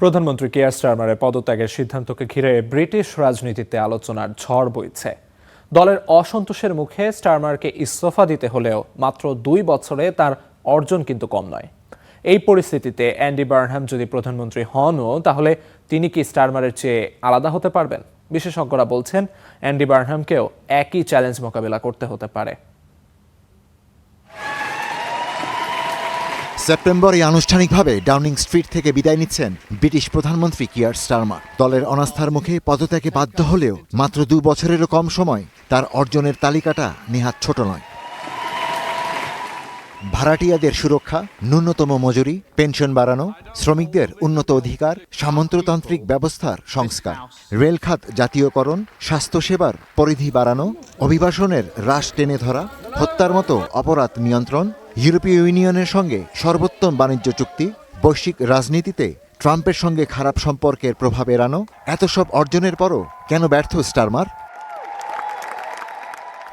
প্রধানমন্ত্রী কিয়ার স্টারমারের পদত্যাগের সিদ্ধান্তকে ঘিরে ব্রিটিশ রাজনীতিতে আলোচনার ঝড় বইছে। দলের অসন্তোষের মুখে স্টারমারকে ইস্তফা দিতে হলেও মাত্র 2 বছরে তার অর্জন কিন্তু কম নয়। এই পরিস্থিতিতে অ্যান্ডি বার্নহ্যাম যদি প্রধানমন্ত্রী হনও, তাহলে তিনি কি স্টারমারের চেয়ে আলাদা হতে পারবেন? বিশেষজ্ঞরা বলছেন অ্যান্ডি বার্নহ্যামকেও একই চ্যালেঞ্জ মোকাবেলা করতে হতে পারে। সেপ্টেম্বরে আনুষ্ঠানিকভাবে ডাউনিং স্ট্রিট থেকে বিদায় নিচ্ছেন ব্রিটিশ প্রধানমন্ত্রী কিয়ার স্টারমার। দলের অনাস্থার মুখে পদত্যাগে বাধ্য হলেও মাত্র 2 বছরেরও কম সময় তার অর্জনের তালিকাটা নেহাত ছোট নয়। ভাড়াটিয়াদের সুরক্ষা, ন্যূনতম মজুরি, পেনশন বাড়ানো, শ্রমিকদের উন্নত অধিকার, সামন্ততান্ত্রিক ব্যবস্থার সংস্কার, রেলখাত জাতীয়করণ, স্বাস্থ্যসেবার পরিধি বাড়ানো, অভিবাসনের হ্রাস টেনে ধরা, হত্যার মতো অপরাধ নিয়ন্ত্রণ, ইউরোপীয় ইউনিয়নের সঙ্গে সর্বোত্তম বাণিজ্য চুক্তি, বৈশ্বিক রাজনীতিতে ট্রাম্পের সঙ্গে খারাপ সম্পর্কের প্রভাব এড়ানো, এত সব অর্জনের পরও কেন ব্যর্থ স্টারমার?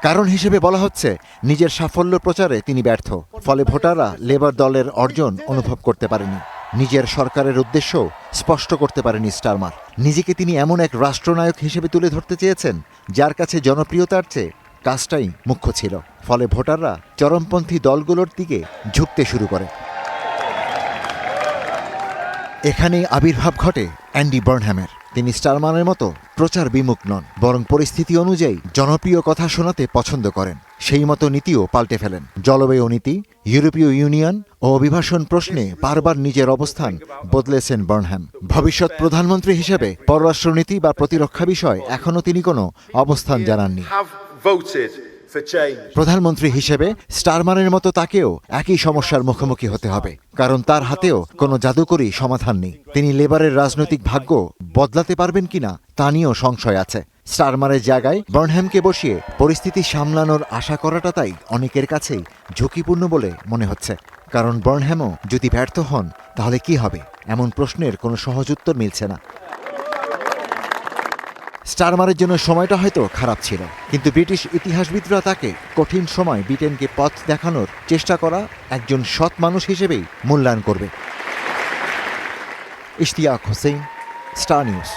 কারণ হিসেবে বলা হচ্ছে নিজের সাফল্য প্রচারে তিনি ব্যর্থ। ফলে ভোটাররা লেবার দলের অর্জন অনুভব করতে পারেনি। নিজের সরকারের উদ্দেশ্য স্পষ্ট করতে পারেনি স্টারমার। নিজেকে তিনি এমন এক রাষ্ট্রনায়ক হিসেবে তুলে ধরতে চেয়েছেন যার কাছে জনপ্রিয়তার চেয়ে কাজটাই মুখ্য ছিল। ফলে ভোটাররা চরমপন্থী দলগুলোর দিকে ঝুঁকতে শুরু করে। এখানেই আবির্ভাব ঘটে অ্যান্ডি বার্নহ্যামের। তিনি স্টারমারের মতো প্রচার বিমুখ নন, বরং পরিস্থিতি অনুযায়ী জনপ্রিয় কথা শোনাতে পছন্দ করেন। সেই মতো নীতিও পাল্টে ফেলেন। জলবায়ু নীতি, ইউরোপীয় ইউনিয়ন ও অভিবাসন প্রশ্নে বারবার নিজের অবস্থান বদলেছেন বার্নহ্যাম। ভবিষ্যৎ প্রধানমন্ত্রী হিসেবে পররাষ্ট্রনীতি বা প্রতিরক্ষা বিষয় এখনও তিনি কোনো অবস্থান জানাননি। প্রধানমন্ত্রী হিসেবে স্টারমারের মতো তাকেও একই সমস্যার মুখোমুখি হতে হবে, কারণ তার হাতেও কোনো জাদুকরী সমাধান নেই। তিনি লেবারের রাজনৈতিক ভাগ্য বদলাতে পারবেন কিনা তা নিয়েও সংশয় আছে। স্টারমারের জায়গায় বার্নহ্যামকে বসিয়ে পরিস্থিতি সামলানোর আশা করাটা তাই অনেকের কাছেই ঝুঁকিপূর্ণ বলে মনে হচ্ছে। কারণ বার্নহ্যামও যদি ব্যর্থ হন তাহলে কি হবে, এমন প্রশ্নের কোনো সহজ উত্তর মিলছে না। স্টারমারের জন্য সময়টা হয়তো খারাপ ছিল, কিন্তু ব্রিটিশ ইতিহাসবিদরা তাকে কঠিন সময় ব্রিটেনকে পথ দেখানোর চেষ্টা করা একজন সৎ মানুষ হিসেবেই মূল্যায়ন করবে। Ishtiaq Hossain, star news.